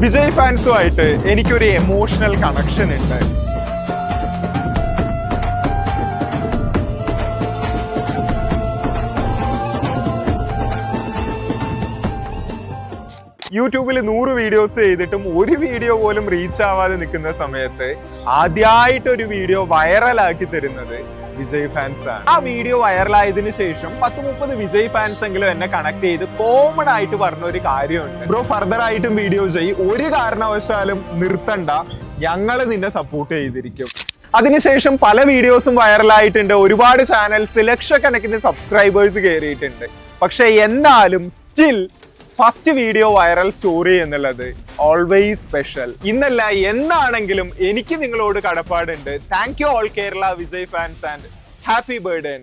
വിജയ് ഫാൻസുമായിട്ട് എനിക്കൊരു emotional connection ഉണ്ട്. യൂട്യൂബിൽ 100 വീഡിയോസ് ചെയ്തിട്ടും ഒരു വീഡിയോ പോലും റീച്ച് ആവാതെ നിൽക്കുന്ന സമയത്ത് ആദ്യമായിട്ട് ഒരു വീഡിയോ വൈറലാക്കി തരുന്നത് വിജയ് ഫാൻസ് ആണ്. ആ വീഡിയോ വൈറലായതിനു ശേഷം 10-30 വിജയ് ഫാൻസ് എങ്കിലും എന്നെ കണക്ട് ചെയ്ത് കോമൺ ആയിട്ട് പറഞ്ഞ ഒരു കാര്യമുണ്ട്, ബ്രോ ഫർദർ ആയിട്ടും വീഡിയോ ചെയ്യും, ഒരു കാരണവശാലും നിർത്തണ്ട, ഞങ്ങൾ നിന്നെ സപ്പോർട്ട് ചെയ്തിരിക്കും. അതിനുശേഷം പല വീഡിയോസും വൈറലായിട്ടുണ്ട്, ഒരുപാട് ചാനൽസ് ലക്ഷക്കണക്കിന് സബ്സ്ക്രൈബേഴ്സ് കയറിയിട്ടുണ്ട്. പക്ഷെ എന്നാലും still first video viral story എന്നുള്ളത് ഓൾവേസ് സ്പെഷ്യൽ. ഇന്നല്ല എന്നാണെങ്കിലും എനിക്ക് നിങ്ങളോട് കടപ്പാടുണ്ട്. Thank you all Kerala Vijay fans and happy birthday.